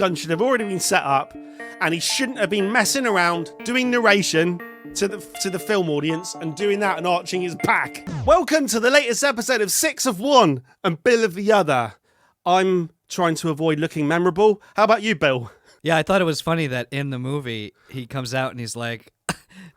gun should have already been set up, and he shouldn't have been messing around doing narration to the film audience and doing that and arching his back. Welcome to the latest episode of Six of One and Bill of the Other. I'm trying to avoid looking memorable. How about you, Bill? Yeah, I thought it was funny that in the movie, he comes out and he's like,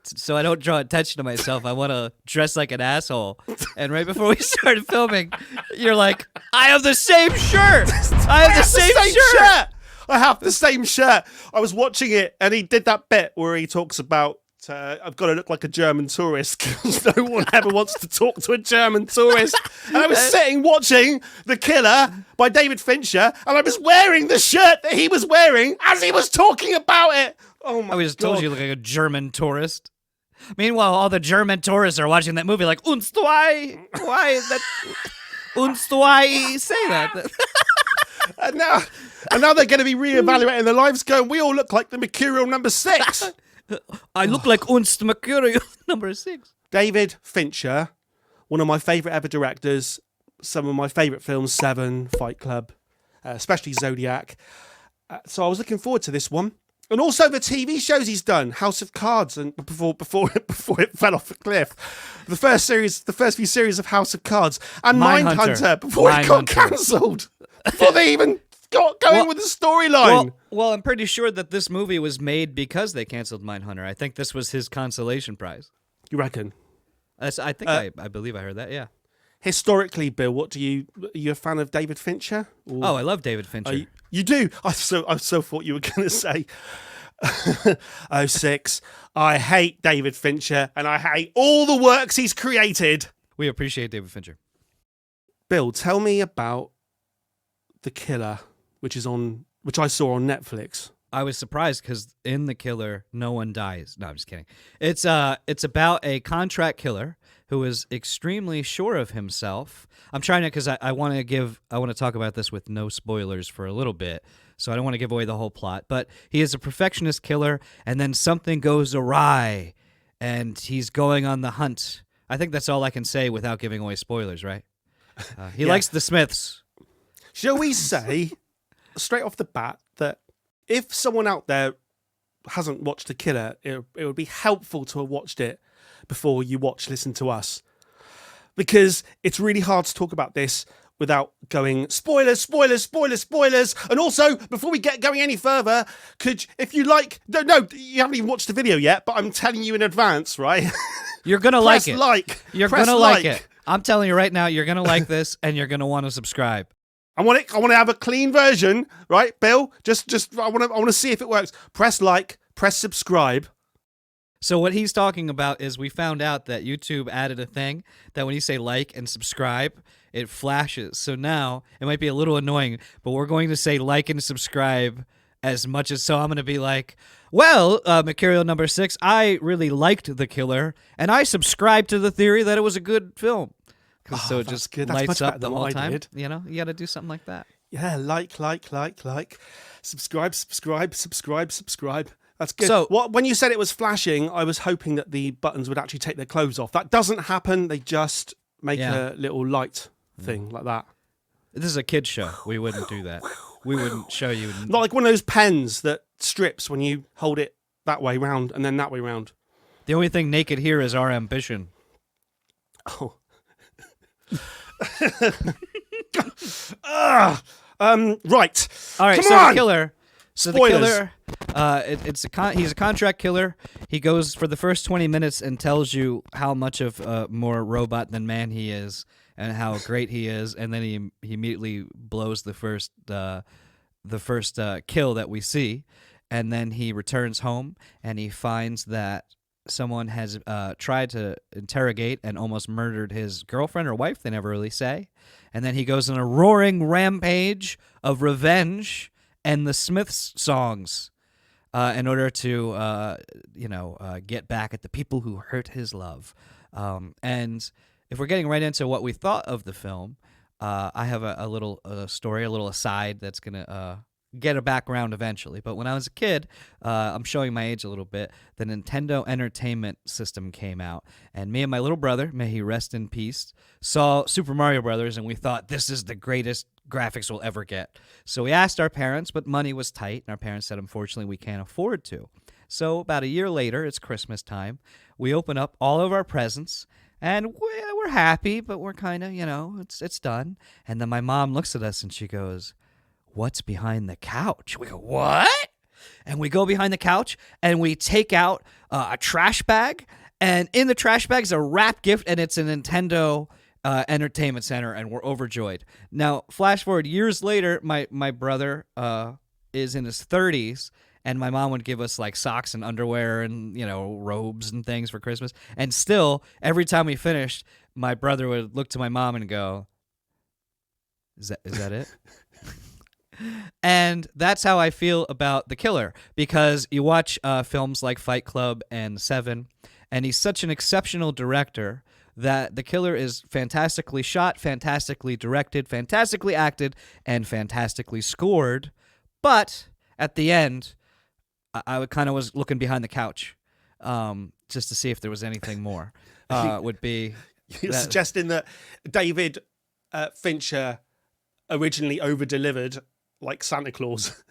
so I don't draw attention to myself, I want to dress like an asshole. And right before we started filming, you're like, I have the same shirt. I have the same shirt. I have the same shirt. I was watching it and he did that bit where he talks about I've got to look like a German tourist because no one ever wants to talk to a German tourist. And I was sitting watching The Killer by David Fincher, and I was wearing the shirt that he was wearing as he was talking about it. Oh my God. I just told you look like a German tourist. Meanwhile, all the German tourists are watching that movie like, "Und why is that? Und why say that?" and now they're going to be reevaluating their lives, going, "We all look like the Mercurial Number Six." I look like Mercurial Number 6. David Fincher, one of my favourite ever directors. Some of my favourite films, Seven, Fight Club, especially Zodiac. So I was looking forward to this one. And also the TV shows he's done, House of Cards, and before it fell off a cliff. The first few series of House of Cards, and Mindhunter before it got cancelled. Before they even got going with the storyline. Well, I'm pretty sure that this movie was made because they canceled Mindhunter. I think this was his consolation prize. You reckon? I believe I heard that, yeah. Historically, Bill, are you a fan of David Fincher? Or, I love David Fincher. You do? I so thought you were going to say 06. I hate David Fincher, and I hate all the works he's created. We appreciate David Fincher. Bill, tell me about The Killer, which I saw on Netflix. I was surprised because in The Killer, no one dies. No, I'm just kidding. It's about a contract killer who is extremely sure of himself. I'm trying to, because I want to talk about this with no spoilers for a little bit, so I don't want to give away the whole plot. But he is a perfectionist killer, and then something goes awry, and he's going on the hunt. I think that's all I can say without giving away spoilers, right? He likes the Smiths. Shall we say, straight off the bat, that if someone out there hasn't watched The Killer, it would be helpful to have watched it before you listen to us. Because it's really hard to talk about this without going, spoilers. And also, before we get going any further, if you like, no, you haven't even watched the video yet, but I'm telling you in advance, right? You're going to like it. You're going to like it. I'm telling you right now, you're going to like this, and you're going to want to subscribe. I want to have a clean version, right, Bill? Just I want to see if it works. Press like, press subscribe. So what he's talking about is we found out that YouTube added a thing that when you say like and subscribe, it flashes. So now it might be a little annoying, but we're going to say like and subscribe as much as so. I'm going to be like, well, Mercurial Number 6, I really liked The Killer, and I subscribed to the theory that it was a good film. So it just lights up the whole time. You know, you got to do something like that. Yeah, like. Subscribe. That's good. So, when you said it was flashing, I was hoping that the buttons would actually take their clothes off. That doesn't happen. They just make a little light thing like that. This is a kid's show. We wouldn't do that. We wouldn't show you. Not like one of those pens that strips when you hold it that way round and then that way round. The only thing naked here is our ambition. Oh. Right. All right. Come so on! The Killer. So Spoilers. The Killer, he's a contract killer. He goes for the first 20 minutes and tells you how much of more robot than man he is and how great he is, and then he immediately blows the first kill that we see, and then he returns home and he finds that someone has tried to interrogate and almost murdered his girlfriend or wife. They never really say. And then he goes on a roaring rampage of revenge and the Smiths songs in order to, get back at the people who hurt his love. And if we're getting right into what we thought of the film, I have a little story, a little aside that's going to get a background eventually. But when I was a kid, I'm showing my age a little bit, the Nintendo Entertainment System came out. And me and my little brother, may he rest in peace, saw Super Mario Brothers, and we thought, this is the greatest graphics we'll ever get. So we asked our parents, but money was tight, and our parents said, unfortunately, we can't afford to. So about a year later, it's Christmas time, we open up all of our presents, and we're happy, but we're kind of, it's done. And then my mom looks at us, and she goes, what's behind the couch? We go, what? And we go behind the couch, and we take out a trash bag, and in the trash bag is a wrap gift, and it's a Nintendo Entertainment Center, and we're overjoyed. Now, flash forward years later, my brother is in his 30s, and my mom would give us like socks and underwear and robes and things for Christmas. And still, every time we finished, my brother would look to my mom and go, "Is that it?" And that's how I feel about The Killer, because you watch films like Fight Club and Seven, and he's such an exceptional director that The Killer is fantastically shot, fantastically directed, fantastically acted, and fantastically scored. But at the end, I kind of was looking behind the couch just to see if there was anything more. Would be You're suggesting that David Fincher originally over-delivered like Santa Claus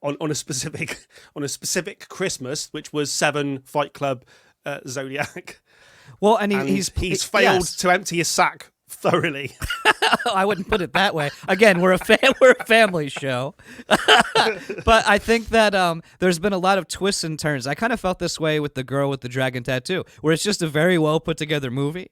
on a specific Christmas, which was Seven, Fight Club, Zodiac. Well, and he's failed to empty his sack thoroughly. I wouldn't put it that way. Again, we're a family show. But I think that there's been a lot of twists and turns. I kind of felt this way with The Girl with the Dragon Tattoo, where it's just a very well put together movie,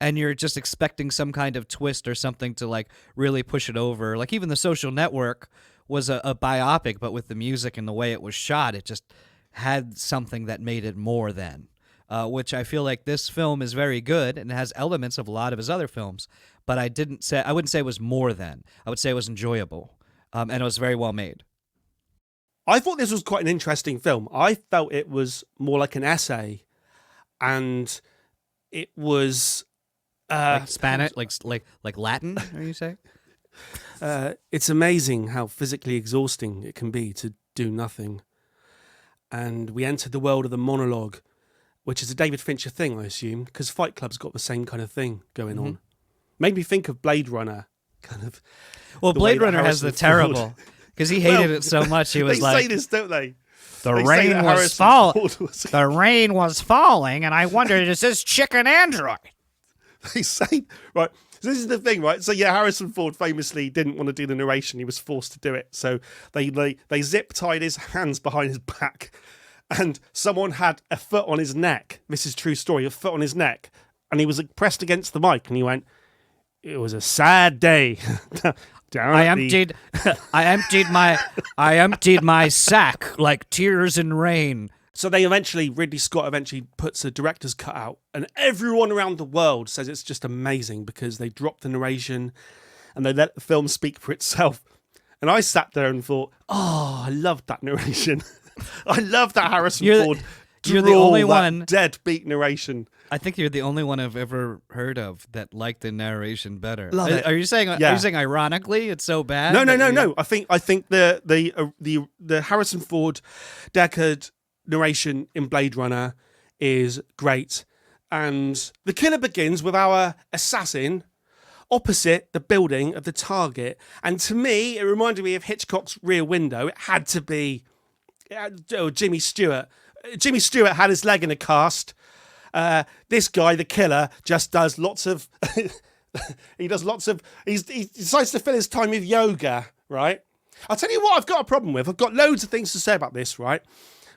and you're just expecting some kind of twist or something to like really push it over. Like even The Social Network was a biopic, but with the music and the way it was shot, it just had something that made it more than. Which I feel like this film is very good and has elements of a lot of his other films, but I wouldn't say it was more than. I would say it was enjoyable, and it was very well made. I thought this was quite an interesting film. I felt it was more like an essay, and it was like Spanish, like Latin. Are you saying? It's amazing how physically exhausting it can be to do nothing, and we entered the world of the monologue, which is a David Fincher thing, I assume, because Fight Club's got the same kind of thing going on. Made me think of Blade Runner, kind of. Well, Blade Runner has the terrible, because he hated it so much. He was they like, say this, don't they? The rain was The rain was falling, and I wondered, is this chicken android? They say, right. So this is the thing, right? So yeah, Harrison Ford famously didn't want to do the narration; he was forced to do it. So they zip tied his hands behind his back. And someone had a foot on his neck. This is a true story. A foot on his neck, and he was pressed against the mic, and he went, "It was a sad day." I emptied my sack like tears in rain. So Ridley Scott puts a director's cut out, and everyone around the world says it's just amazing because they dropped the narration and they let the film speak for itself. And I sat there and thought, oh, I loved that narration. I love that Harrison Ford. You're the only one deadbeat narration. I think you're the only one I've ever heard of that liked the narration better. Love it. Are you saying? Yeah. Are you saying ironically it's so bad? No. I think the Harrison Ford Deckard narration in Blade Runner is great, and The Killer begins with our assassin opposite the building of the target, and to me, it reminded me of Hitchcock's Rear Window. It had to be. Jimmy Stewart. Jimmy Stewart had his leg in a cast. This guy, the killer, just does lots of. He decides to fill his time with yoga, right? I'll tell you what I've got a problem with. I've got loads of things to say about this, right?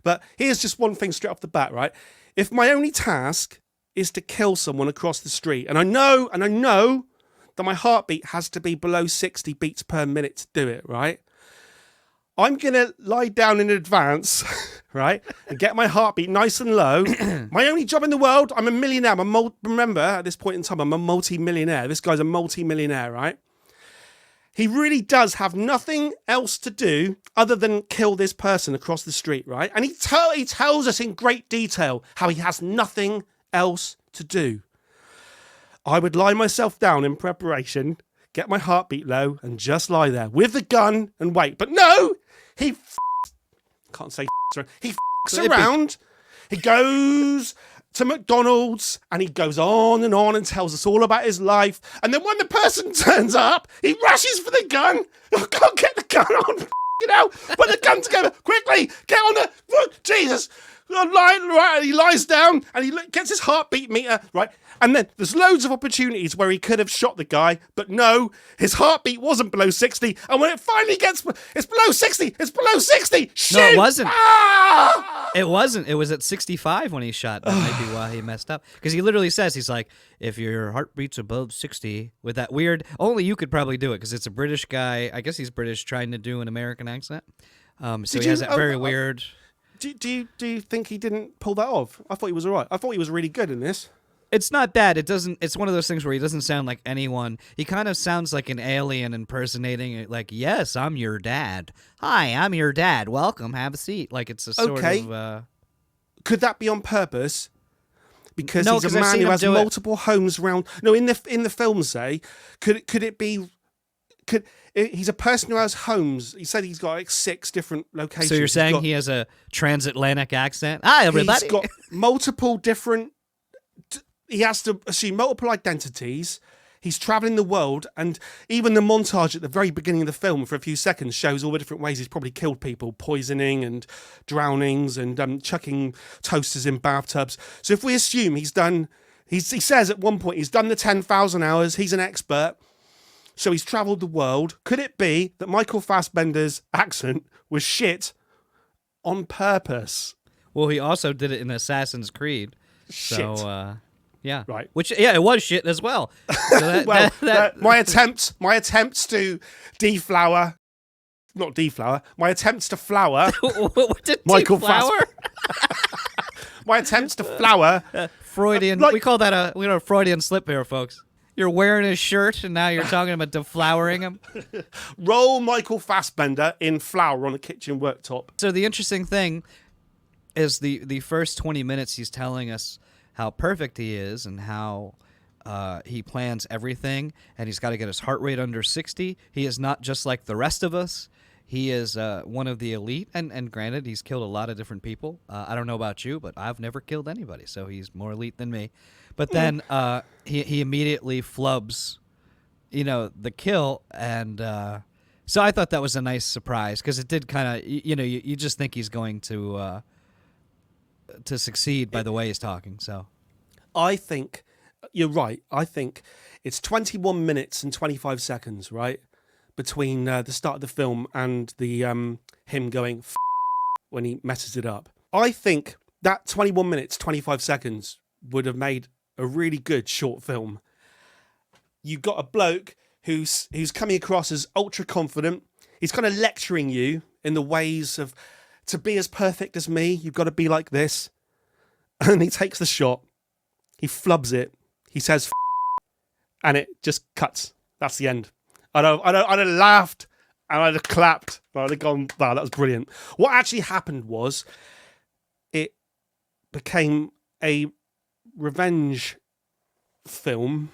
But here's just one thing straight off the bat, right? If my only task is to kill someone across the street, and I know that my heartbeat has to be below 60 beats per minute to do it, right? I'm going to lie down in advance, right, and get my heartbeat nice and low. My only job in the world, I'm a millionaire. Remember, at this point in time, I'm a multi-millionaire. This guy's a multi-millionaire, right? He really does have nothing else to do other than kill this person across the street, right? And he tells us in great detail how he has nothing else to do. I would lie myself down in preparation, get my heartbeat low, and just lie there with the gun and wait. But no, he can't say he around. He goes to McDonald's and he goes on and tells us all about his life. And then when the person turns up, he rushes for the gun. Oh, God, get the gun on. Put the gun together quickly. Get on the Jesus. Right, he lies down and he gets his heartbeat meter right. And then there's loads of opportunities where he could have shot the guy, but no, his heartbeat wasn't below 60. And when it finally gets, it's below 60. It's below 60. Shoot! No, it wasn't. Ah! It wasn't. It was at 65 when he shot. That might be why he messed up. Because he literally says, he's like, if your heartbeat's above 60, with that weird, only you could probably do it because it's a British guy. I guess he's British trying to do an American accent. So he has that very weird. Do you think he didn't pull that off? I thought he was all right. I thought he was really good in this. It's not bad. It doesn't. It's one of those things where he doesn't sound like anyone. He kind of sounds like an alien impersonating it. Like, yes, I'm your dad. Hi, I'm your dad. Welcome. Have a seat. Like it's a sort of. Could that be on purpose? Because No, he's a 'cause I've man seen who him has do it. multiple homes around. No, in the film, say, could it be? He's a person who has homes. He said he's got like 6 different locations. So you're saying he has a transatlantic accent? Hi, everybody. He's got multiple different. He has to assume multiple identities. He's traveling the world, and even the montage at the very beginning of the film for a few seconds shows all the different ways he's probably killed people, poisoning and drownings and chucking toasters in bathtubs. So if we assume he says at one point he's done the 10,000 hours, he's an expert, so he's travelled the world. Could it be that Michael Fassbender's accent was shit on purpose? Well, he also did it in Assassin's Creed. Shit. So, yeah. Right. It was shit as well. So that, my attempts to my attempts to flower what did Michael flower? my attempts to flower Freudian. We call that a Freudian slip here, folks. You're wearing his shirt and now you're talking about deflowering him. Roll Michael Fassbender in flour on a kitchen worktop. So the interesting thing is the first 20 minutes he's telling us how perfect he is and how he plans everything, and he's got to get his heart rate under 60. He is not just like the rest of us. He is one of the elite, and granted, he's killed a lot of different people. I don't know about you, but I've never killed anybody, so he's more elite than me. But then he immediately flubs, the kill, and so I thought that was a nice surprise because it did kind of, you just think he's going to succeed by the way he's talking. So I think you're right. I think it's 21 minutes and 25 seconds, right, between the start of the film and the him going when he messes it up. I think that 21 minutes 25 seconds would have made a really good short film. You've got a bloke who's coming across as ultra confident. He's kind of lecturing you in the ways of, to be as perfect as me, you've got to be like this. And he takes the shot. He flubs it. He says, and it just cuts. That's the end. I'd have laughed and I'd have clapped. I'd have gone, wow, that was brilliant. What actually happened was it became a revenge film.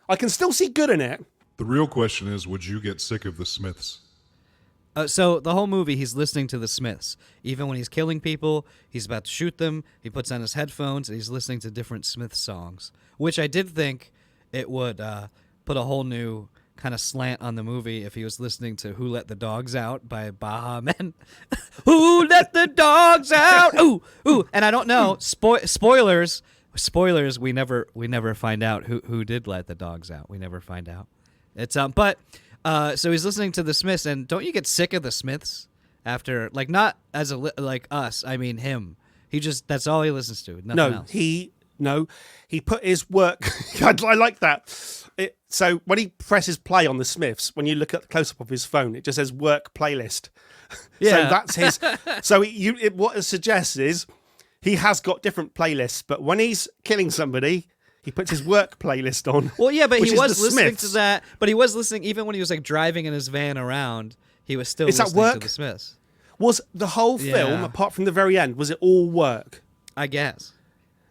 I can still see good in it. The real question is, would you get sick of the Smiths? So the whole movie, he's listening to the Smiths. Even when he's killing people, he's about to shoot them, he puts on his headphones, and he's listening to different Smith songs, which I did think it would put a whole new kind of slant on the movie if he was listening to Who Let the Dogs Out by Baha Men. Who let the dogs out? Ooh, ooh. And I don't know, spoilers, we never find out who did let the dogs out. We never find out. It's so he's listening to the Smiths, and don't you get sick of the Smiths after, like, not as like us, I mean him. That's all he listens to, nothing else. He put his work, I like that. So when he presses play on the Smiths, when you look at the close-up of his phone, it just says work playlist. Yeah. So that's his, so what it suggests is he has got different playlists, but when he's killing somebody, he puts his work playlist on. Well, yeah, but he was listening Smiths. to that. But he was listening even when he was like driving in his van around. He was still listening to the Smiths. Was the whole film, apart from the very end, was it all work? I guess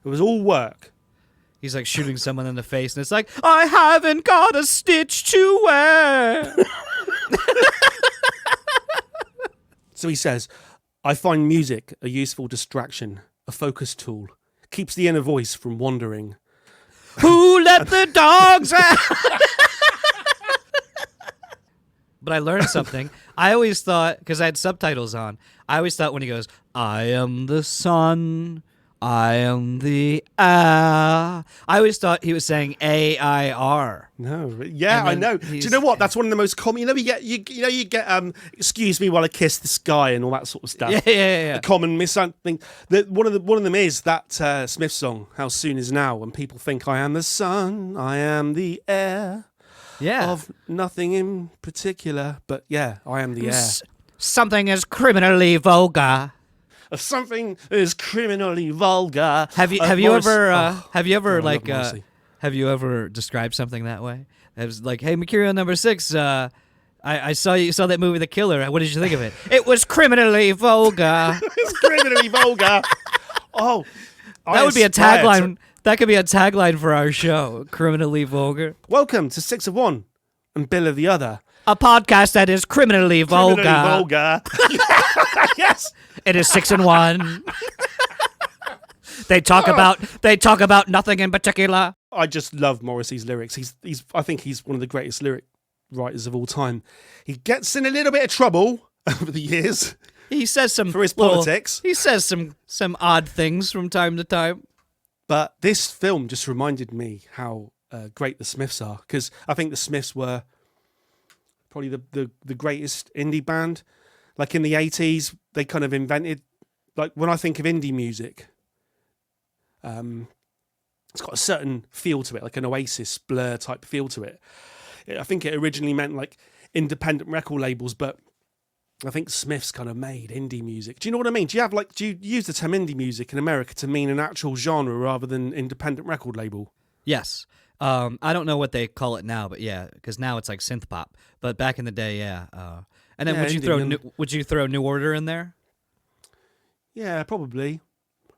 it was all work. He's like shooting someone in the face, and it's like, I haven't got a stitch to wear. So he says, I find music a useful distraction, a focus tool, keeps the inner voice from wandering. Who let the dogs out? But I learned something. I always thought, because I had subtitles on, I always thought when he goes, I am the sun, I am the air, I always thought he was saying A-I-R. No, yeah, And I then know. Do you he's- know what? That's one of the most common. You get excuse me while I kiss the sky and all that sort of stuff. Yeah. A common misunderstanding. One of them is that Smith song, "How Soon Is Now," when people think I am the sun, I am the air Yeah. of nothing in particular, but yeah, I am the air Something is criminally vulgar. of something that is criminally vulgar. Have you Morris- ever oh, have you ever God, I love like Morrissey. have you ever described something that way? It was like, hey, Mercurial Number 6, I saw you saw that movie The Killer. What did you think of it? It was criminally vulgar. It's criminally vulgar. Oh, That would be a tagline. That could be a tagline for our show. Criminally vulgar. Welcome to 6 of One and Bill of the Other. A podcast that is criminally vulgar. Criminally vulgar. Yes. It is 6 and 1. They talk about nothing in particular. I just love Morrissey's lyrics. I think he's one of the greatest lyric writers of all time. He gets in a little bit of trouble over the years He says some for his little- politics, He says some odd things from time to time. but this film just reminded me how great the Smiths are, because I think the Smiths were probably the greatest indie band. Like in the 80s, they kind of invented, like when I think of indie music, it's got a certain feel to it, like an Oasis, Blur type feel to it. I think it originally meant like independent record labels, but I think Smiths kind of made indie music. Do you know what I mean? Do you use the term indie music in America to mean an actual genre rather than independent record label? Yes. I don't know what they call it now, but yeah, because now it's like synth pop. But back in the day, yeah. And then Yeah, would you throw New Order in there? Yeah, probably,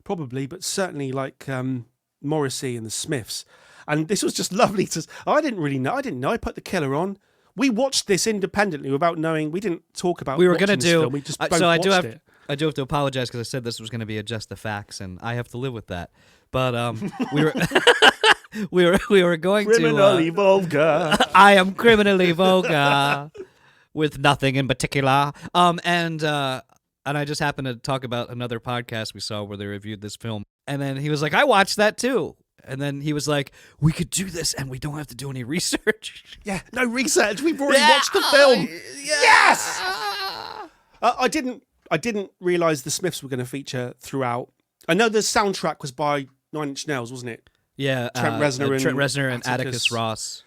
but certainly like Morrissey and the Smiths. And this was just lovely to. I didn't know. I put The Killer on. We watched this independently without knowing. We didn't talk about. We were going to do. Film. We just both So I watched do have. it. I do have to apologize because I said this was going to be a Just the Facts, and I have to live with that. But we were. we were going Criminally to. vulgar. I am criminally vulgar, with nothing in particular. And I just happened to talk about another podcast we saw where they reviewed this film, and then he was like, "I watched that too." And then he was like, "We could do this, and we don't have to do any research." Yeah, no research. We've already watched the film. Yes. I didn't realize the Smiths were going to feature throughout. I know the soundtrack was by 9 Inch Nails, wasn't it? Yeah, Trent Reznor and Atticus Ross.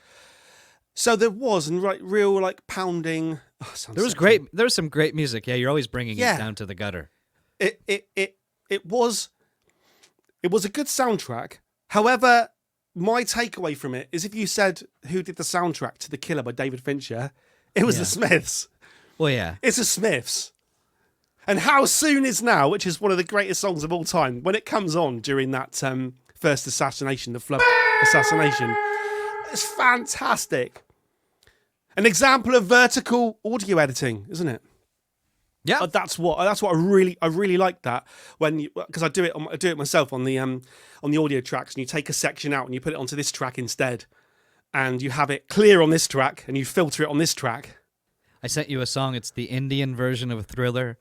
So there was, and real like pounding. Oh, sounds There was sexy. there was some great music. Yeah, you're always bringing Yeah. it down to the gutter. It was a good soundtrack. However, my takeaway from it is if you said who did the soundtrack to The Killer by David Fincher, it was Yeah. the Smiths. Well, yeah. It's the Smiths. And How Soon Is Now, which is one of the greatest songs of all time, when it comes on during that first assassination, the Flood assassination, it's fantastic. An example of vertical audio editing, isn't it? Yeah. That's what I really like that when because I do it myself on the audio tracks, and you take a section out and you put it onto this track instead, and you have it clear on this track and you filter it on this track. I sent you a song. It's the Indian version of Thriller,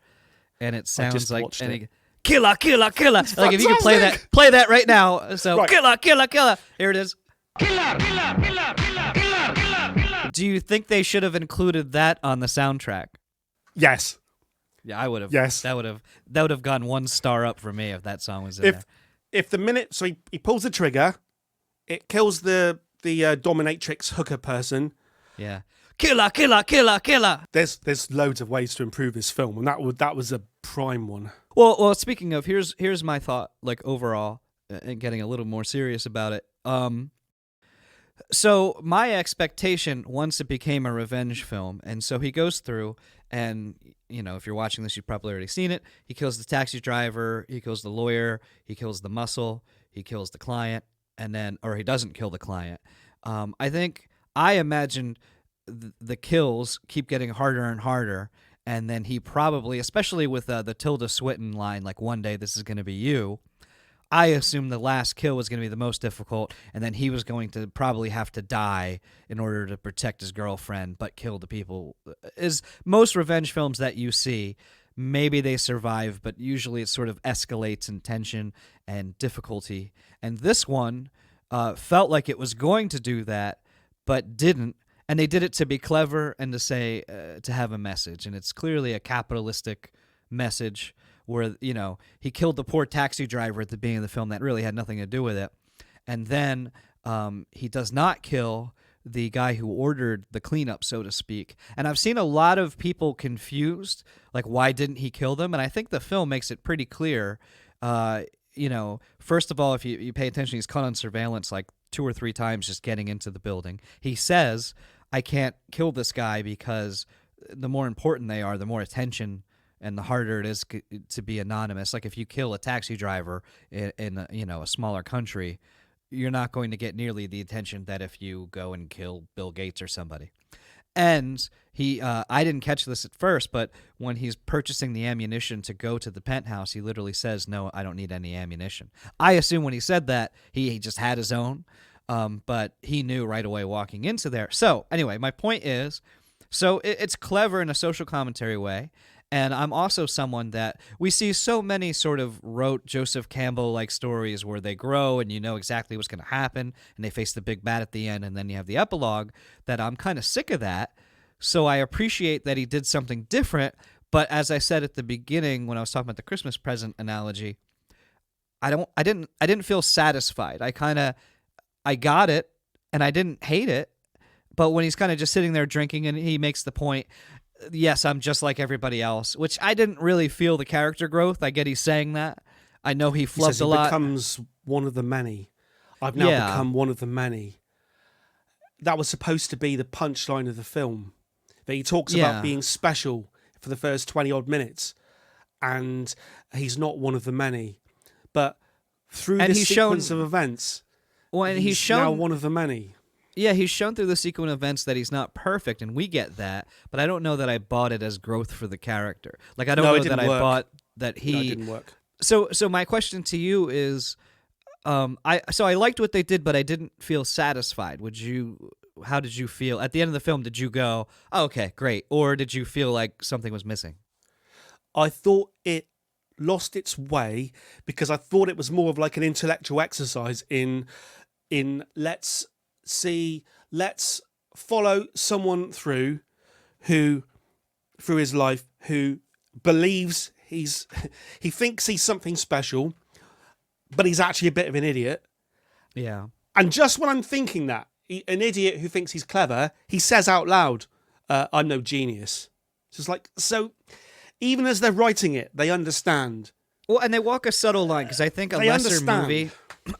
and it sounds just like watched killer, killer, killer. Like if you could fantastic. play that right now. So Right. killer, killer, killer. Here it is. Killer, killer, killer, killer, killer, killer, killer. Do you think they should have included that on the soundtrack? Yes. Yeah, I would have. Yes. That would have gone 1 star up for me if that song was in there. If the minute he pulls the trigger, it kills the dominatrix hooker person. Yeah. Killer, killer, killer, killer. There's loads of ways to improve this film, and that was a prime one. Well, speaking of, here's my thought, like overall, and getting a little more serious about it. So my expectation once it became a revenge film, and so he goes through, and if you're watching this, you've probably already seen it. He kills the taxi driver, he kills the lawyer, he kills the muscle, he kills the client, or he doesn't kill the client. I imagine the kills keep getting harder and harder, and then he probably, especially with the Tilda Swinton line, like one day this is going to be you. I assumed the last kill was going to be the most difficult, and then he was going to probably have to die in order to protect his girlfriend, but kill the people. Is most revenge films that you see, maybe they survive, but usually it sort of escalates in tension and difficulty. And this one felt like it was going to do that, but didn't. And they did it to be clever and to say, to have a message. And it's clearly a capitalistic message where, he killed the poor taxi driver at the beginning of the film that really had nothing to do with it. And then he does not kill the guy who ordered the cleanup, so to speak. And I've seen a lot of people confused, like, why didn't he kill them? And I think the film makes it pretty clear. First of all, if you pay attention, he's caught on surveillance like 2 or 3 times just getting into the building. He says, I can't kill this guy because the more important they are, the more attention and the harder it is to be anonymous. Like if you kill a taxi driver in a smaller country, you're not going to get nearly the attention that if you go and kill Bill Gates or somebody. And I didn't catch this at first, but when he's purchasing the ammunition to go to the penthouse, he literally says, no, I don't need any ammunition. I assume when he said that, he just had his own, but he knew right away walking into there. So anyway, my point is, it's clever in a social commentary way. And I'm also someone that we see so many sort of rote Joseph Campbell-like stories where they grow and you know exactly what's going to happen and they face the big bad at the end and then you have the epilogue, that I'm kind of sick of that. So I appreciate that he did something different. But as I said at the beginning when I was talking about the Christmas present analogy, I didn't feel satisfied. I got it and I didn't hate it. But when he's kind of just sitting there drinking and he makes the point, yes, I'm just like everybody else, which I didn't really feel the character growth. I get he's saying that. I know he flubbed a lot. He becomes one of the many. I've now become one of the many. That was supposed to be the punchline of the film. That he talks about being special for the first 20-odd minutes, and he's not one of the many. But through this sequence of events, he's now one of the many. Yeah, he's shown through the sequence of events that he's not perfect, and we get that, but I don't know that I bought it as growth for the character. Like, I don't know that I bought that he... No, it didn't work. So my question to you is, I liked what they did, but I didn't feel satisfied. How did you feel? At the end of the film, did you go, oh, okay, great, or did you feel like something was missing? I thought it lost its way because I thought it was more of like an intellectual exercise in let's follow someone through his life who believes he thinks he's something special, but he's actually a bit of an idiot. Yeah. And just when I'm thinking that, an idiot who thinks he's clever, he says out loud, I'm no genius. So even as they're writing it, they understand. Well, and they walk a subtle line, because I think a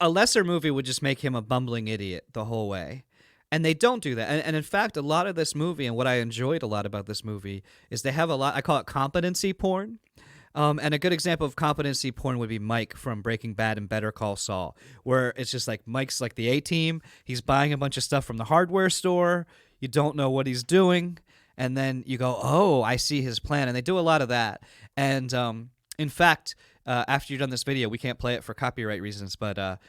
lesser movie would just make him a bumbling idiot the whole way. And they don't do that. And in fact, a lot of this movie, and what I enjoyed a lot about this movie, is they have a lot, I call it competency porn. And a good example of competency porn would be Mike from Breaking Bad and Better Call Saul, where it's just like Mike's like the A-team. He's buying a bunch of stuff from the hardware store. You don't know what he's doing. And then you go, oh, I see his plan. And they do a lot of that. And in fact, after you've done this video, we can't play it for copyright reasons, but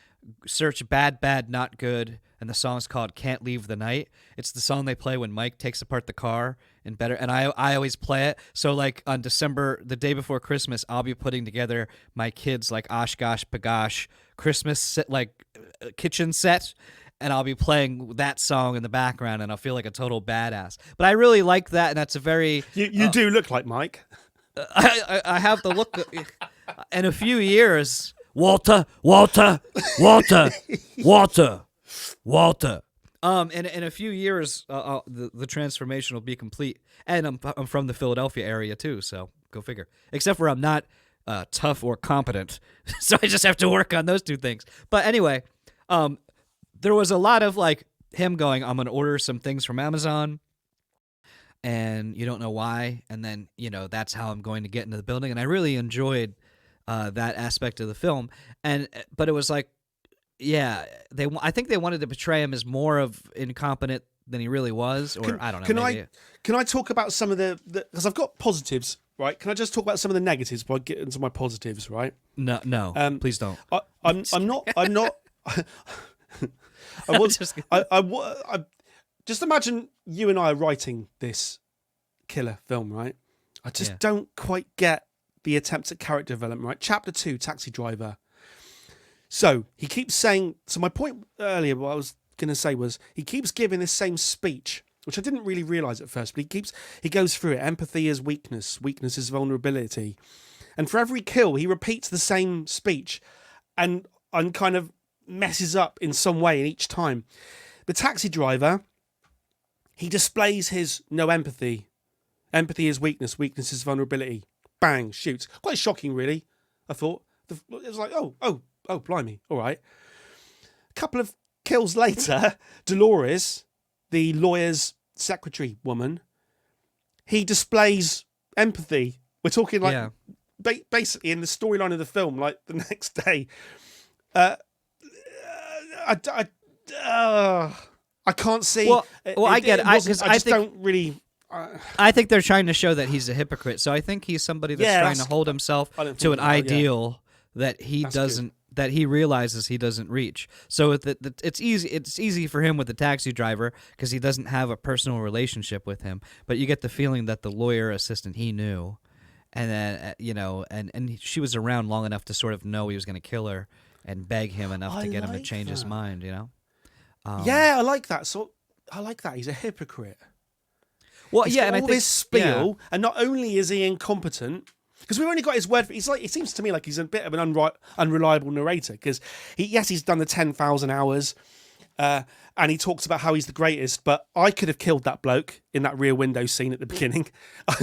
search Bad, Bad, Not Good, and the song's called Can't Leave the Night. It's the song they play when Mike takes apart the car in Better, and I always play it. So like on December, the day before Christmas, I'll be putting together my kids' like Oshkosh Bagosh Christmas set, like kitchen set, and I'll be playing that song in the background, and I'll feel like a total badass. But I really like that, and that's a very... You do look like Mike. I have the look... In a few years... Walter. In a few years, the transformation will be complete, and I'm from the Philadelphia area too, so go figure. Except for I'm not tough or competent, so I just have to work on those two things. But anyway, there was a lot of like him going, "I'm going to order some things from Amazon," and you don't know why, and then that's how I'm going to get into the building, and I really enjoyed that aspect of the film, but it was like, yeah, I think they wanted to portray him as more of incompetent he really was, or I don't know. Can I talk about some of the because I've got positives, right? Can I just talk about some of the negatives before I get into my positives, right? No, please don't. I'm not. Just imagine you and I are writing this killer film, right? I just don't quite get the attempts at character development, right? Chapter 2, Taxi Driver. So he keeps saying. So my point earlier, what I was going to say was, he keeps giving this same speech, which I didn't really realise at first, but he goes through it. Empathy is weakness. Weakness is vulnerability. And for every kill, he repeats the same speech, and kind of messes up in some way in each time. The taxi driver, he displays his no empathy. Empathy is weakness. Weakness is vulnerability. Bang, shoots. Quite shocking, really. I thought it was like, oh, blimey, all right. A couple of kills later, Dolores, the lawyer's secretary woman, he displays empathy. We're talking like basically in the storyline of the film, like the next day. I can't see. Well, I get it. I think, don't really. I think they're trying to show that he's a hypocrite. So I think he's somebody that's trying to hold himself to an ideal that he doesn't. That he realizes he doesn't reach. So it's easy. It's easy for him with the taxi driver because he doesn't have a personal relationship with him. But you get the feeling that the lawyer assistant he knew, and then and she was around long enough to sort of know he was going to kill her and beg him enough to get him to change his mind. I like that. So I like that. He's a hypocrite. Well, he's got all this spiel, and not only is he incompetent, because we've only got his word. He's like, it seems to me like he's a bit of an unreliable narrator. Because he's done the 10,000 hours, and he talks about how he's the greatest. But I could have killed that bloke in that rear window scene at the beginning.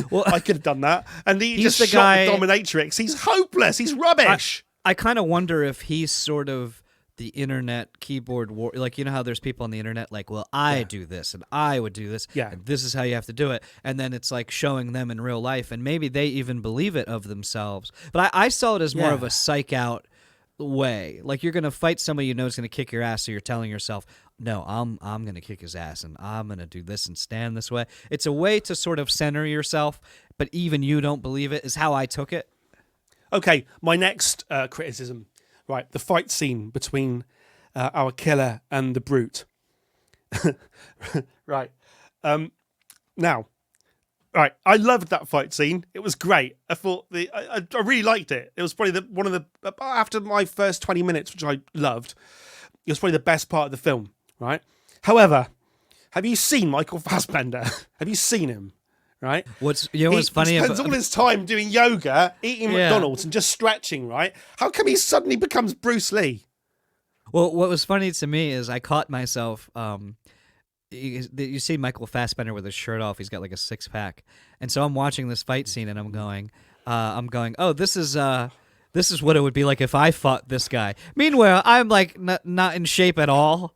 Well, I could have done that, and he's just shot the dominatrix. He's hopeless. He's rubbish. I kind of wonder if he's sort of the internet keyboard war, like how there's people on the internet like, well, I do this and I would do this, and this is how you have to do it, and then it's like showing them in real life, and maybe they even believe it of themselves. But I saw it as more of a psych out way. Like, you're gonna fight somebody you know is gonna kick your ass, so you're telling yourself, no, I'm gonna kick his ass, and I'm gonna do this and stand this way. It's a way to sort of center yourself, but even you don't believe it, is how I took it. Okay, my next criticism. Right, the fight scene between our killer and the brute. Right. Now, right, I loved that fight scene. It was great. I thought I really liked it. It was probably one of the after my first 20 minutes, which I loved. It was probably the best part of the film. Right. However, have you seen Michael Fassbender? Have you seen him? Right. What's funny? He spends all his time doing yoga, eating McDonald's, and just stretching. Right. How come he suddenly becomes Bruce Lee? Well, what was funny to me is I caught myself. You see Michael Fassbender with his shirt off. He's got like a 6-pack, and so I'm watching this fight scene, and I'm going, oh, this is what it would be like if I fought this guy. Meanwhile, I'm like not in shape at all.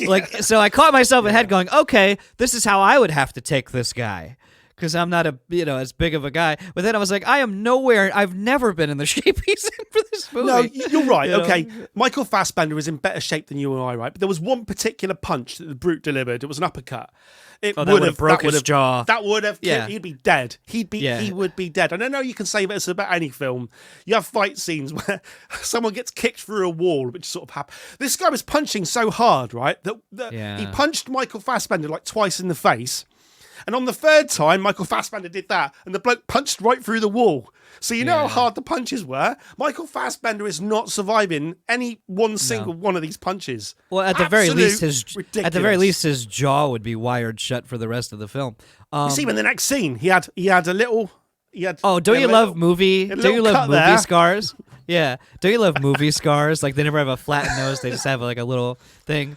Like, so I caught myself in head going, okay, this is how I would have to take this guy. Because I'm not as big of a guy. But then I was like, I am nowhere. I've never been in the shape he's in for this movie. No, you're right. Okay, Michael Fassbender is in better shape than you and I, right? But there was one particular punch that the brute delivered. It was an uppercut. That would have broke his jaw. That would have. He'd be dead. He would be dead. And I know you can say this about any film. You have fight scenes where someone gets kicked through a wall, which sort of happens. This guy was punching so hard, right? That he punched Michael Fassbender like twice in the face. And on the third time, Michael Fassbender did that, and the bloke punched right through the wall. So you know how hard the punches were. Michael Fassbender is not surviving any one single one of these punches. Well, at the very least, his jaw would be wired shut for the rest of the film. You see, in the next scene, he had a little. Don't you love movie scars? Yeah, don't you love movie scars? Like, they never have a flat nose; they just have like a little thing.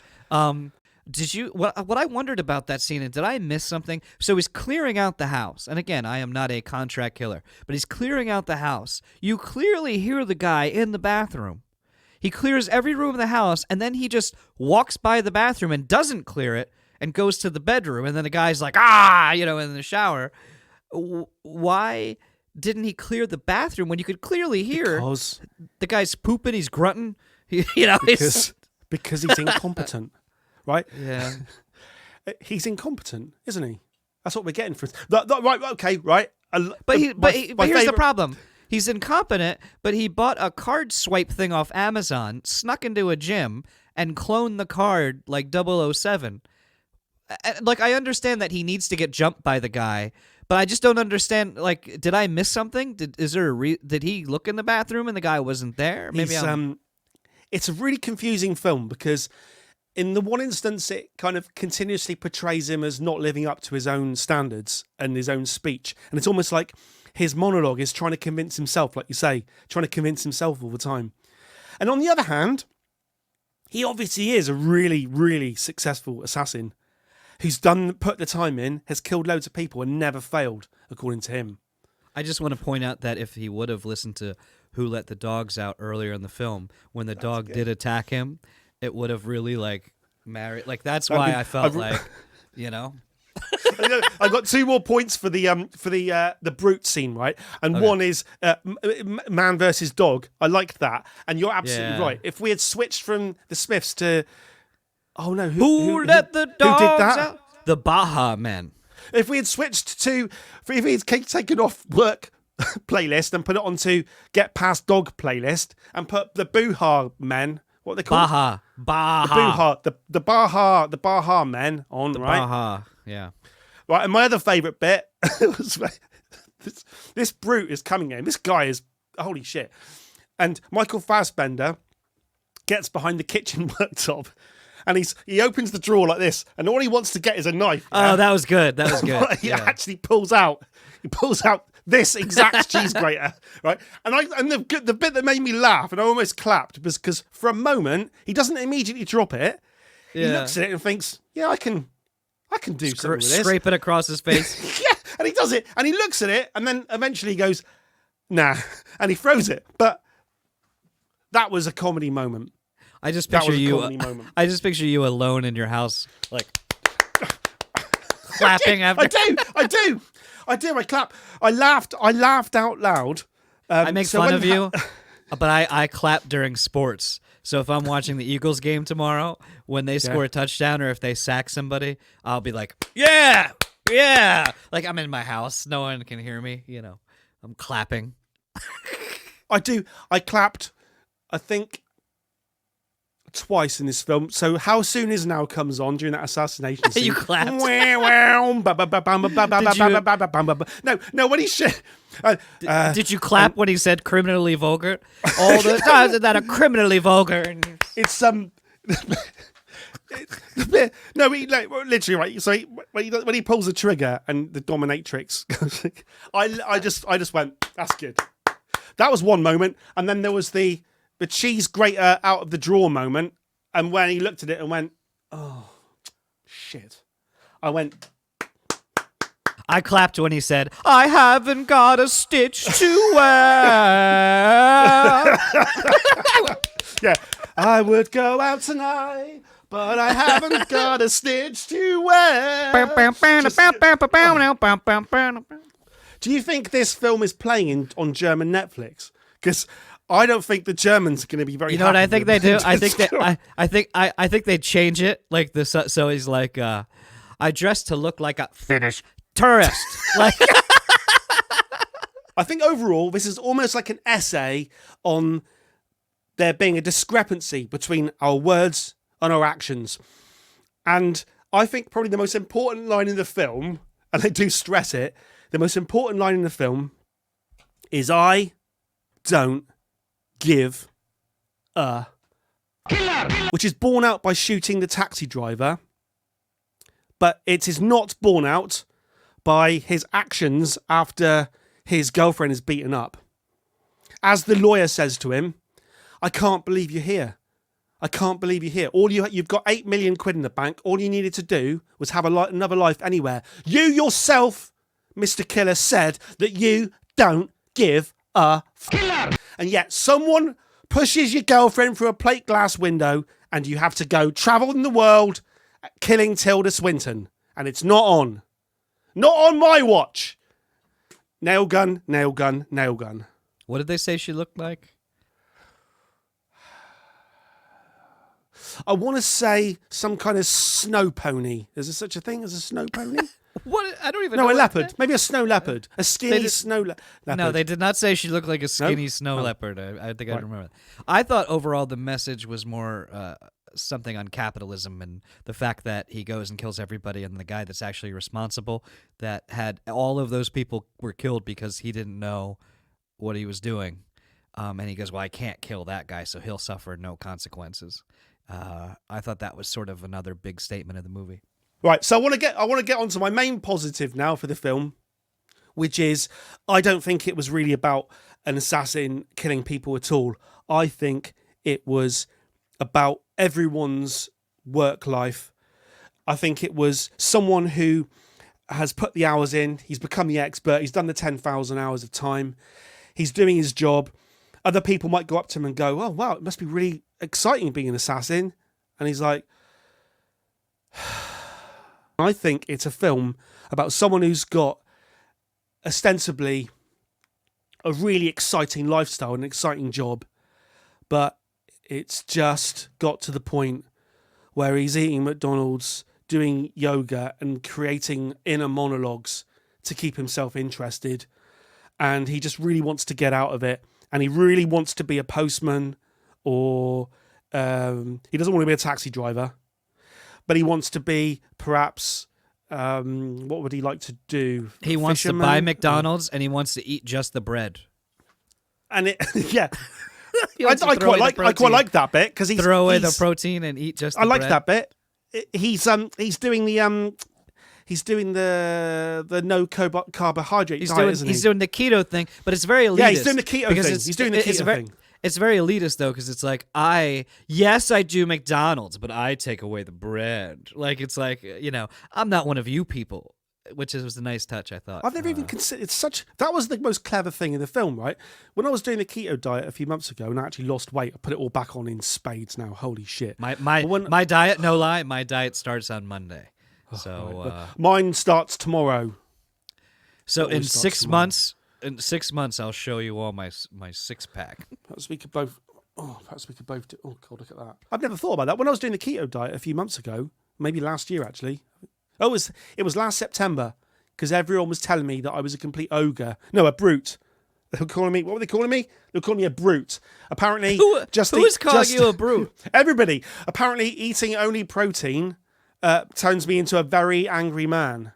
Did you what I wondered about that scene, and did I miss something? So he's clearing out the house, and again, I am not a contract killer, but he's clearing out the house. You clearly hear the guy in the bathroom. He clears every room in the house, and then he just walks by the bathroom and doesn't clear it and goes to the bedroom, and then the guy's like, in the shower. Why didn't he clear the bathroom when you could clearly hear the guy's pooping, he's grunting, because he's incompetent. Right? Yeah. He's incompetent, isn't he? That's what we're getting from. Right, okay, right. But here's the problem. He's incompetent, but he bought a card swipe thing off Amazon, snuck into a gym, and cloned the card like 007. Like, I understand that he needs to get jumped by the guy, but I just don't understand. Like, did I miss something? Did he look in the bathroom and the guy wasn't there? Maybe it's a really confusing film because in the one instance, it kind of continuously portrays him as not living up to his own standards and his own speech. And it's almost like his monologue is trying to convince himself, like you say, trying to convince himself all the time. And on the other hand, he obviously is a really, really successful assassin who's put the time in, has killed loads of people and never failed, according to him. I just want to point out that if he would have listened to Who Let the Dogs Out earlier in the film, when the dog did attack him, it would have really married. Like, that's why I felt you know. I got 2 more points for the brute scene, right? And one is man versus dog. I liked that, and you're absolutely right. If we had switched from the Smiths to, oh no, who let the dogs who did that? out? The Baha Men. If we had switched to, if he'd taken off work playlist and put it onto Get Past Dog playlist and put the Booha Men, what are they called? Baha. The Baha Men on, the right? Baha, yeah. Right, and my other favourite bit was this brute is coming in. This guy is, holy shit. And Michael Fassbender gets behind the kitchen worktop and he opens the drawer like this, and all he wants to get is a knife. Oh, that was good. That was good. He actually pulls out this exact cheese grater, right? And the bit that made me laugh and I almost clapped was because for a moment he doesn't immediately drop it. Yeah. He looks at it and thinks, "Yeah, I can do something with this." Scrape it across his face. Yeah, and he does it, and he looks at it, and then eventually he goes, "Nah," and he throws it. But that was a comedy moment. I just picture you. Moment. I just picture you alone in your house, like clapping after. I do. I clap. I laughed out loud. I make fun of you, but I clap during sports. So if I'm watching the Eagles game tomorrow, when they score a touchdown or if they sack somebody, I'll be like, yeah, like I'm in my house, no one can hear me. You know, I'm clapping. I do. I clapped. I think twice in this film. So How Soon Is Now comes on during that assassination scene. You clapped. No, when he shit. Did you clap when he said criminally vulgar? All the times that are criminally vulgar. It's no, literally right. So when he pulls the trigger and the dominatrix goes, I just went, that's good. That was one moment, and then there was the cheese grater out of the drawer moment, and when he looked at it and went, oh shit, I went. I clapped when he said, "I haven't got a stitch to wear." Yeah, I would go out tonight, but I haven't got a stitch to wear. Do you think this film is playing on German Netflix? Because I don't think the Germans are going to be very. You know what I think they do? I think they change it like this. So he's like, I dress to look like a Finnish tourist. Like, I think overall this is almost like an essay on there being a discrepancy between our words and our actions. And I think probably the most important line in the film, and they do stress it, the most important line in the film is I don't give a killer, which is borne out by shooting the taxi driver, but it is not borne out by his actions after his girlfriend is beaten up. As the lawyer says to him, I can't believe you're here. I can't believe you're here. You've got 8 million quid in the bank. All you needed to do was have another life anywhere. You yourself, Mr. Killer, said that you don't give a killer. And yet someone pushes your girlfriend through a plate glass window and you have to go travel in the world killing Tilda Swinton. And it's not on. Not on my watch. Nail gun, nail gun, nail gun. What did they say she looked like? I want to say some kind of snow pony. Is there such a thing as a snow pony? What? I don't even know. No, a what leopard. that- Maybe a snow leopard. A skinny did- snow leopard. No, they did not say she looked like a skinny snow Oh. leopard. I think I Right. remember that. I thought overall the message was more something on capitalism and the fact that he goes and kills everybody, and the guy that's actually responsible, that had all of those people were killed because he didn't know what he was doing. And he goes, well, I can't kill that guy, so he'll suffer no consequences. I thought that was sort of another big statement of the movie. Right, so I want to get onto my main positive now for the film, which is I don't think it was really about an assassin killing people at all. I think it was about everyone's work life. I think it was someone who has put the hours in. He's become the expert. He's done the 10,000 hours of time. He's doing his job. Other people might go up to him and go, oh, wow, it must be really exciting being an assassin. And he's like, I think it's a film about someone who's got ostensibly a really exciting lifestyle, an exciting job, but it's just got to the point where he's eating McDonald's, doing yoga and creating inner monologues to keep himself interested. And he just really wants to get out of it. And he really wants to be a postman, or he doesn't want to be a taxi driver, but he wants to be perhaps, what would he like to do? He wants to buy McDonald's and he wants to eat just the bread. And it, yeah. He I wants to throw away the quite protein. like that bit because he's Throw away the he's- protein and eat just the I like bread. that bit. He's doing the no carbohydrate He's diet, doing isn't he's he? doing the keto thing, but it's very elitist. Yeah, he's doing the keto because thing. it's- He's doing the it's keto very- thing. It's very elitist though, because it's like yes, I do McDonald's, but I take away the bread. Like it's like I'm not one of you people, which was a nice touch, I thought. I've never even considered that was the most clever thing in the film, right? When I was doing the keto diet a few months ago and I actually lost weight, I put it all back on in spades now. Holy shit. My diet, no lie, my diet starts on Monday. So Mine starts tomorrow. so in always starts 6 tomorrow. months, I'll show you all my six pack. Perhaps we could both do. Oh god, look at that. I've never thought about that. When I was doing the keto diet a few months ago, maybe last year actually. Oh, it was last September because everyone was telling me that I was a complete ogre. No, a brute. They were calling me. What were they calling me? They were calling me a brute. Apparently, Who is calling you a brute? Everybody. Apparently, eating only protein turns me into a very angry man,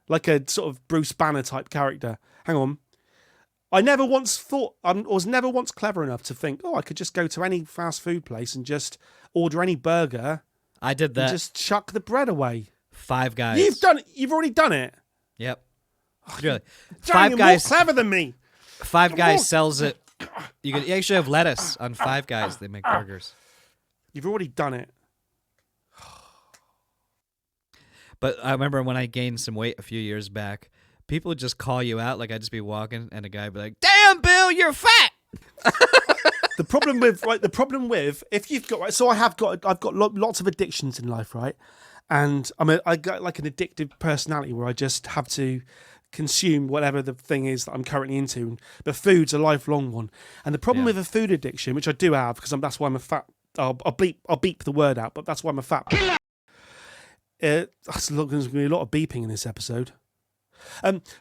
like a sort of Bruce Banner type character. Hang on. I never once thought. I was never once clever enough to think, oh, I could just go to any fast food place and just order any burger I did and that. just chuck the bread away. Five Guys. You've done it. You've already done it. Yep. Really. Damn, Five you're Guys. more clever than me. Five Guys on. sells it. You actually have lettuce on Five Guys. They make burgers. You've already done it. But I remember when I gained some weight a few years back, people would just call you out. Like I'd just be walking, and a guy would be like, "Damn, Bill, you're fat." The problem with if you've got so I've got lots of addictions in life, right? And I got like an addictive personality where I just have to consume whatever the thing is that I'm currently into. But food's a lifelong one. And the problem with a food addiction, which I do have, because that's why I'm a fat. I'll beep the word out, but that's why I'm a fat. There's going to be a lot of beeping in this episode.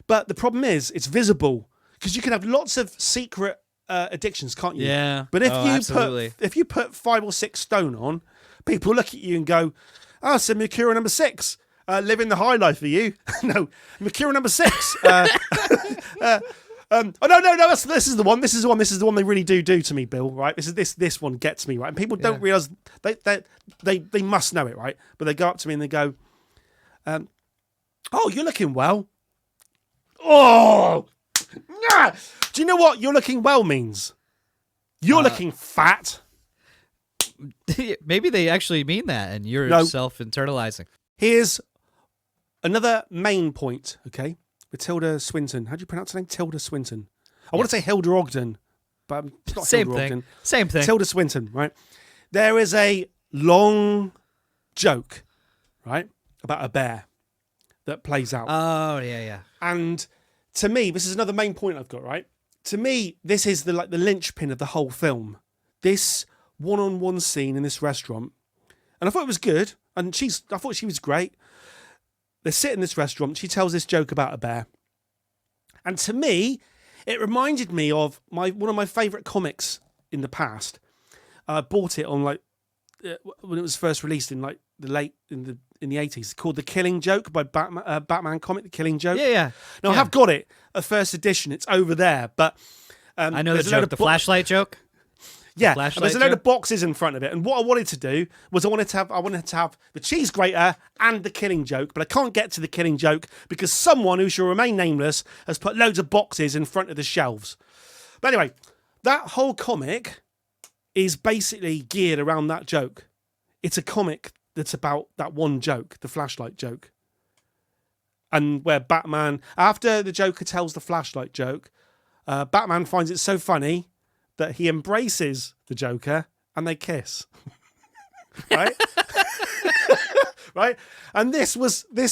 But the problem is it's visible because you can have lots of secret addictions, can't you? Yeah. But absolutely. if you put 5 or 6 stone on, people look at you and go, "Oh, so Mercurial Number 6, living the high life for you." No, Mercurial Number 6. Oh no! This is the one. This is the one they really do to me, Bill. Right? This one gets me right, and people don't realize they must know it, right? But they go up to me and they go, "Oh, you're looking well." Oh, nah! Do you know what "you're looking well" means? You're looking fat. Maybe they actually mean that, and you're No. self-internalizing. Here's another main point, okay? With Tilda Swinton. How do you pronounce her name? Tilda Swinton. I want to say Hilda Ogden, but it's not Same Hilda thing. Ogden. Same thing. Tilda Swinton, right? There is a long joke, right, about a bear that plays out. Oh yeah. And to me, this is another main point I've got, right? To me, this is the linchpin of the whole film. This one-on-one scene in this restaurant and I thought it was good. And I thought she was great. They sit in this restaurant. She tells this joke about a bear, and to me, it reminded me of one of my favourite comics in the past. I bought it on when it was first released in the 80s, called The Killing Joke by Batman comic, The Killing Joke. Yeah. Now I have got it, a first edition. It's over there, but I know the joke, the flashlight joke. Yeah, and there's a load of boxes in front of it, and what I wanted to do was I wanted to have the cheese grater and the Killing Joke, but I can't get to the Killing Joke because someone who shall remain nameless has put loads of boxes in front of the shelves. But anyway, that whole comic is basically geared around that joke. It's a comic that's about that one joke, the flashlight joke. And where Batman, after the Joker tells the flashlight joke, Batman finds it so funny that he embraces the Joker and they kiss. Right? Right? And this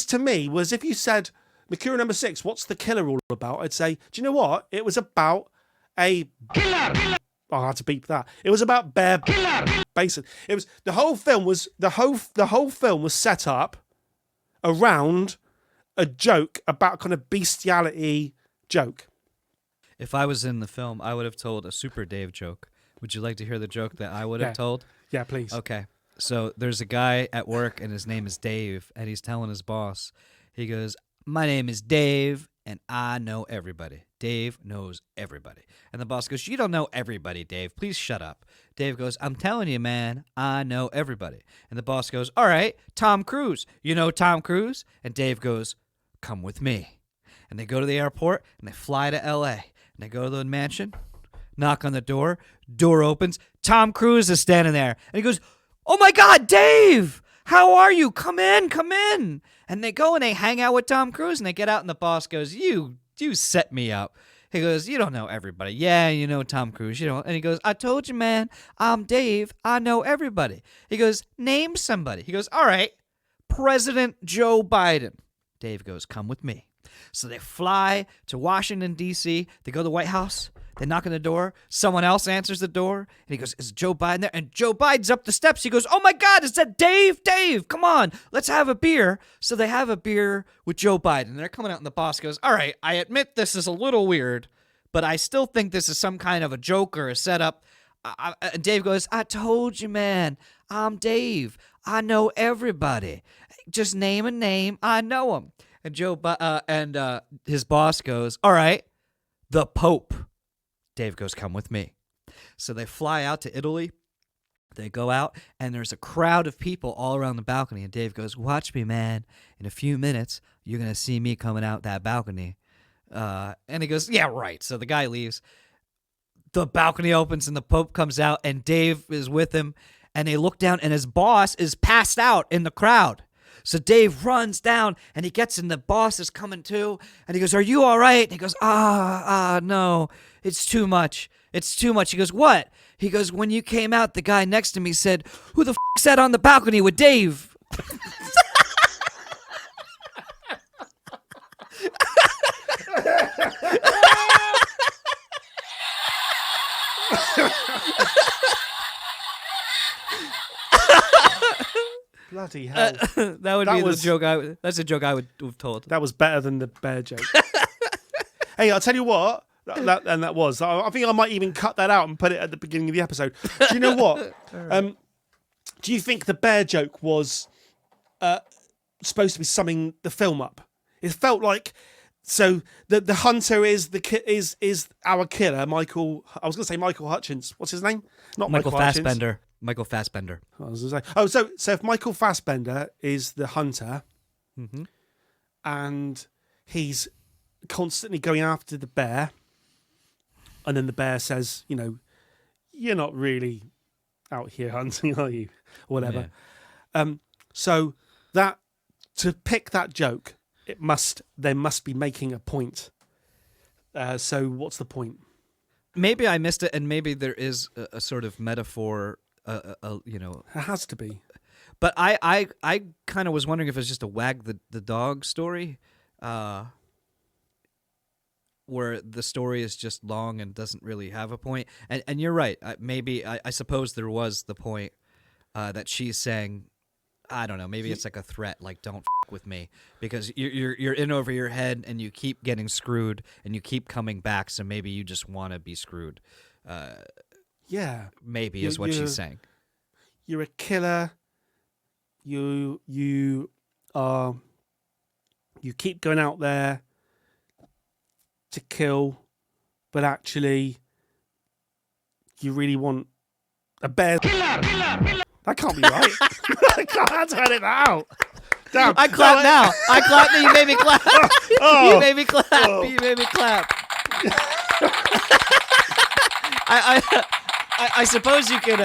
to me was, if you said, Mercurial Number 6, what's the killer all about? I'd say, do you know what? It was about a killer. Oh, I had to beep that. It was about bear basically. It was the whole film was set up around a joke about kind of bestiality joke. If I was in the film, I would have told a Super Dave joke. Would you like to hear the joke that I would have told? Yeah, please. Okay. So there's a guy at work, and his name is Dave, and he's telling his boss, he goes, "My name is Dave, and I know everybody. Dave knows everybody." And the boss goes, "You don't know everybody, Dave. Please shut up." Dave goes, "I'm telling you, man, I know everybody." And the boss goes, "All right, Tom Cruise. You know Tom Cruise?" And Dave goes, "Come with me." And they go to the airport, and they fly to L.A., and they go to the mansion, knock on the door opens, Tom Cruise is standing there, and he goes, "Oh my God, Dave, how are you? Come in, come in." And they go and they hang out with Tom Cruise, and they get out, and the boss goes, You set me up." He goes, "You don't know everybody." "Yeah, you know Tom Cruise, you know." And he goes, "I told you, man, I'm Dave, I know everybody." He goes, "Name somebody." He goes, "All right, President Joe Biden." Dave goes, "Come with me." So they fly to Washington, D.C. They go to the White House. They knock on the door. Someone else answers the door. And he goes, "Is Joe Biden there?" And Joe Biden's up the steps. He goes, "Oh, my God, is that Dave? Dave, come on. Let's have a beer." So they have a beer with Joe Biden. They're coming out, and the boss goes, "All right, I admit this is a little weird, but I still think this is some kind of a joke or a setup." And Dave goes, "I told you, man. I'm Dave. I know everybody. Just name a name. I know them." And his boss goes, "All right, the Pope." Dave goes, "Come with me." So they fly out to Italy. They go out, and there's a crowd of people all around the balcony. And Dave goes, "Watch me, man. In a few minutes, you're going to see me coming out that balcony." And he goes, "Yeah, right." So the guy leaves. The balcony opens, and the Pope comes out, and Dave is with him. And they look down, and his boss is passed out in the crowd. So Dave runs down, and he gets in. The boss is coming too, and he goes, "Are you all right?" And he goes, no, it's too much. It's too much." He goes, "What?" He goes, "When you came out, the guy next to me said, 'Who the f*** sat on the balcony with Dave?'" Bloody hell. That's a joke I would have told. That was better than the bear joke. Hey, I'll tell you what. That was. I think I might even cut that out and put it at the beginning of the episode. Do you know what? Right. Do you think the bear joke was supposed to be summing the film up? It felt like, so the hunter is our killer, Michael. I was going to say Michael Hutchins. What's his name? Not Michael Fassbender. Michael Fassbender. I was going to say. So if Michael Fassbender is the hunter, and he's constantly going after the bear, and then the bear says, "You're not really out here hunting, are you?" Or whatever. Yeah. So that, to pick that joke, they must be making a point. So what's the point? Maybe I missed it, and maybe there is a sort of metaphor. It has to be. But I kind of was wondering if it's just a wag the dog story, where the story is just long and doesn't really have a point. And you're right. I suppose there was the point that she's saying, I don't know. Maybe it's like a threat, like don't f with me, because you're in over your head and you keep getting screwed and you keep coming back. So maybe you just want to be screwed. Yeah, maybe is what she's saying. You're a killer. You keep going out there to kill, but actually, you really want a bear. Killer. That can't be right. I can't edit that out. Damn. I clap now. I clap. You made me clap. Oh. You made me clap. Oh. You made me clap. I suppose you could.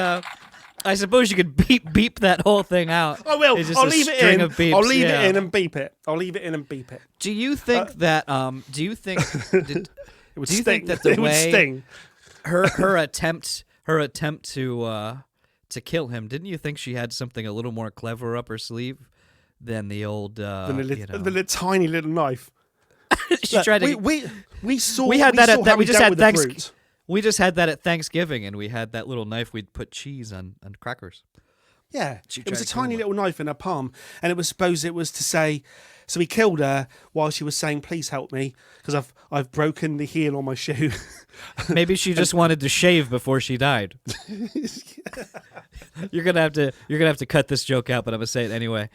I suppose you could beep that whole thing out. I will. It's just I'll a leave it string in. of beeps. I'll leave Yeah. it in and beep it. I'll leave it in and beep it. Do you think that? Do you think? It would do you sting. think that the it would way sting. her attempt to kill him? Didn't you think she had something a little more clever up her sleeve than the old? The tiny little knife. She tried to. We saw. We had that at that. We just had Thanksgiving. We just had that at Thanksgiving, and we had that little knife. We'd put cheese on crackers. Yeah, She it was tried a to kill tiny him. little knife in her palm, and it was to say. So he killed her while she was saying, "Please help me, because I've broken the heel on my shoe." Maybe she just wanted to shave before she died. You're gonna have to cut this joke out, but I'm gonna say it anyway.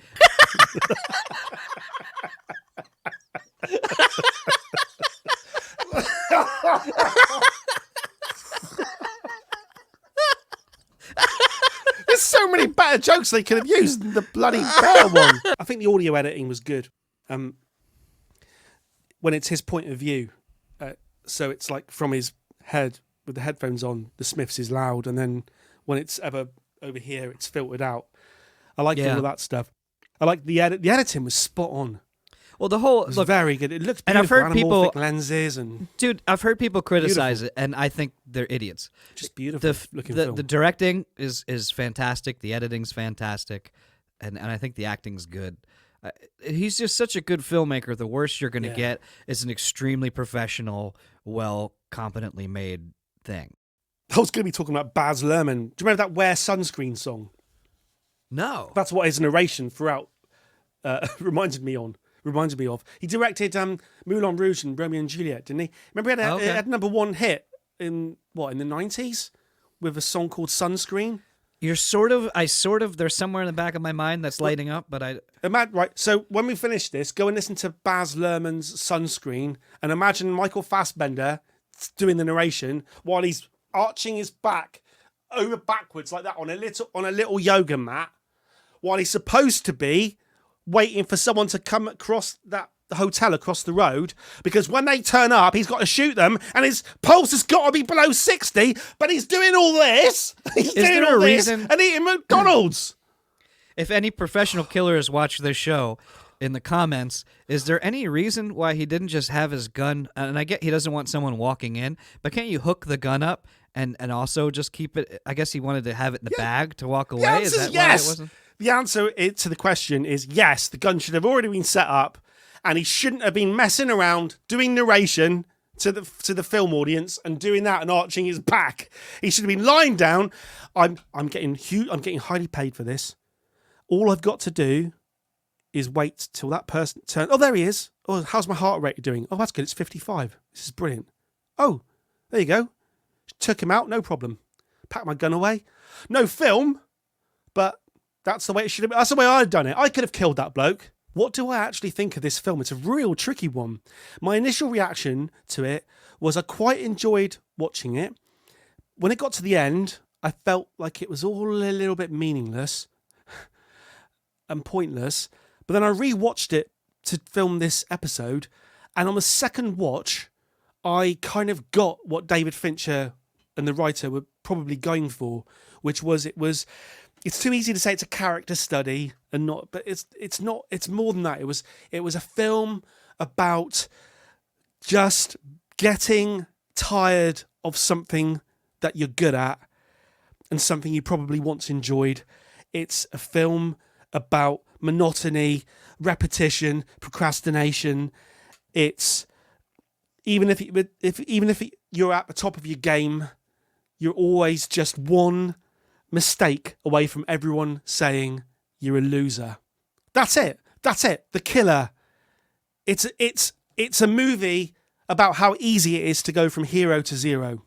There's so many better jokes they could have used than the bloody bear one. I think the audio editing was good. When it's his point of view, so it's like from his head with the headphones on, the Smiths is loud, and then when it's ever over here, it's filtered out. I like all of that stuff. I like the edit. The editing was spot on. Well, the whole It was very good. It looks beautiful. and I've heard anamorphic people lenses and dude. I've heard people criticize it, and I think they're idiots. just beautiful looking film. The directing is fantastic. The editing's fantastic, and I think the acting's good. He's just such a good filmmaker. The worst you're going to get is an extremely professional, competently made thing. I was going to be talking about Baz Luhrmann. Do you remember that "Wear Sunscreen" song? No. That's what his narration throughout reminded me of. He directed Moulin Rouge and Romeo and Juliet, didn't he? Remember he had number one hit in the 90s with a song called Sunscreen? There's somewhere in the back of my mind that's lighting up, but Right, so when we finish this, go and listen to Baz Luhrmann's Sunscreen and imagine Michael Fassbender doing the narration while he's arching his back over backwards like that on a little yoga mat while he's supposed to be waiting for someone to come across the hotel across the road, because when they turn up, he's got to shoot them, and his pulse has got to be below 60, but he's doing all this. He's doing there all a this reason- and eating McDonald's. if any professional killers watch this show, in the comments, is there any reason why he didn't just have his gun? And I get he doesn't want someone walking in, but can't you hook the gun up and also just keep it? I guess he wanted to have it in the bag to walk away. The answer Is is that why it yes. wasn't? The answer to the question is yes. The gun should have already been set up, and he shouldn't have been messing around doing narration to the film audience and doing that and arching his back. He should have been lying down. I'm getting highly paid for this. All I've got to do is wait till that person turns. Oh, there he is. Oh, how's my heart rate doing? Oh, that's good. It's 55. This is brilliant. Oh, there you go. Took him out, no problem. Packed my gun away. No film, but that's the way it should have been. That's the way I'd done it. I could have killed that bloke. What do I actually think of this film? It's a real tricky one. My initial reaction to it was I quite enjoyed watching it. When it got to the end, I felt like it was all a little bit meaningless and pointless. But then I rewatched it to film this episode, and on the second watch, I kind of got what David Fincher and the writer were probably going for, which was it's too easy to say it's a character study and not, but it's not. It's more than that. It was a film about just getting tired of something that you're good at and something you probably once enjoyed. It's a film about monotony, repetition, procrastination. It's even if you're at the top of your game, you're always just one mistake away from everyone saying you're a loser. That's it. That's it. The Killer. It's a movie about how easy it is to go from hero to zero.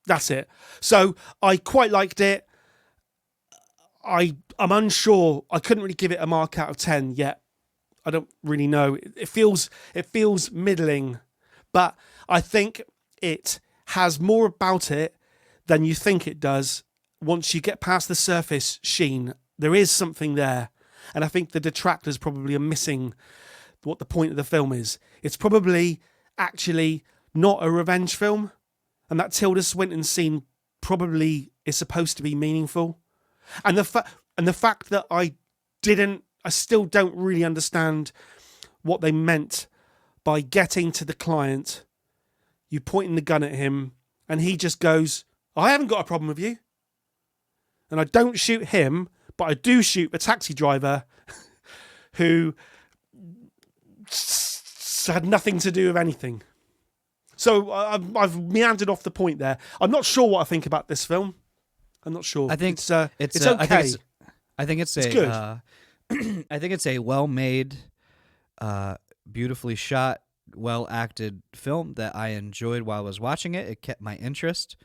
That's it. So I quite liked it. I'm unsure. I couldn't really give it a mark out of 10 yet. I don't really know. It feels middling, but I think it has more about it than you think it does. Once you get past the surface sheen, there is something there. And I think the detractors probably are missing what the point of the film is. It's probably actually not a revenge film. And that Tilda Swinton scene probably is supposed to be meaningful. And the fact that I still don't really understand what they meant by getting to the client, you pointing the gun at him, and he just goes, I haven't got a problem with you. And I don't shoot him, but I do shoot the taxi driver who had nothing to do with anything. So I've meandered off the point there. I'm not sure what I think about this film. I'm not sure. I think it's okay. I think it's good. I think it's a well-made, beautifully shot, well-acted film that I enjoyed while I was watching it. It kept my interest.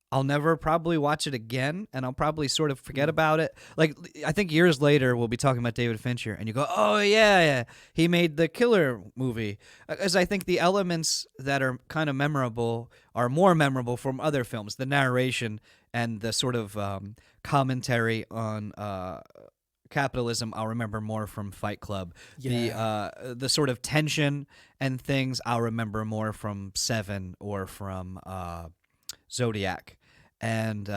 I'll never probably watch it again, and I'll probably sort of forget about it. Like, I think years later we'll be talking about David Fincher, and you go, oh, yeah, he made the Killer movie. As I think the elements that are kind of memorable are more memorable from other films. The narration and the sort of commentary on capitalism, I'll remember more from Fight Club. Yeah. The sort of tension and things I'll remember more from Seven or from Zodiac. And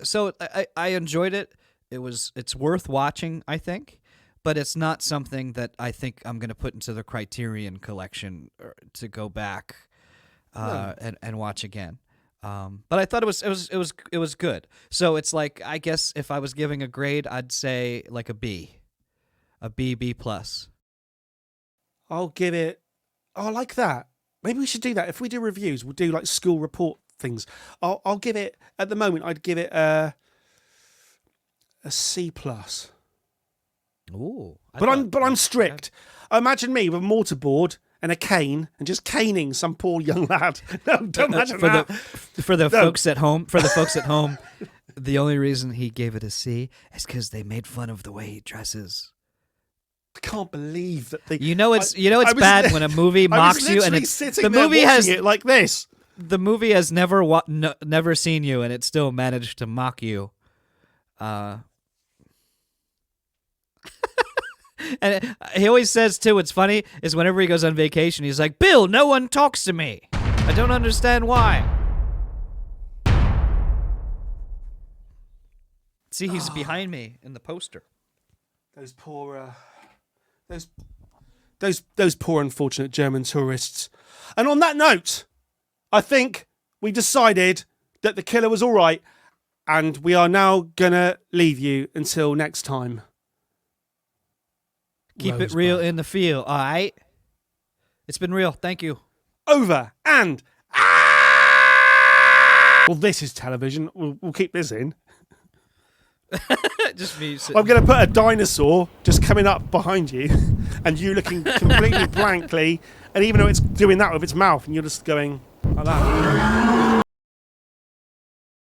so I enjoyed it. It's worth watching, I think, but it's not something that I think I'm going to put into the Criterion collection to go back and watch again. But I thought it was good. So it's like, I guess if I was giving a grade, I'd say like a B plus. I'll give it. Oh, I like that. Maybe we should do that. If we do reviews, we'll do like school report things. I'll give it, at the moment, I'd give it a C plus. Ooh. But I'm strict. Imagine me with a mortarboard and a cane and just caning some poor young lad. No, don't imagine that. For the folks at home, the only reason he gave it a C is because they made fun of the way he dresses. I can't believe that they. It's bad when a movie mocks you, and the movie has it like this. The movie has never seen you, and it still managed to mock you. And he always says, too, what's funny is whenever he goes on vacation, he's like, Bill, no one talks to me. I don't understand why. See, he's behind me in the poster. Those poor, those poor unfortunate German tourists. And on that note, I think we decided that The Killer was all right, and we are now gonna leave you until next time. Keep it real in the field, all right? It's been real. Thank you. Over and well, this is television. We'll keep this in. Just me. I'm going to put a dinosaur just coming up behind you, and you looking completely blankly, and even though it's doing that with its mouth, and you're just going like that.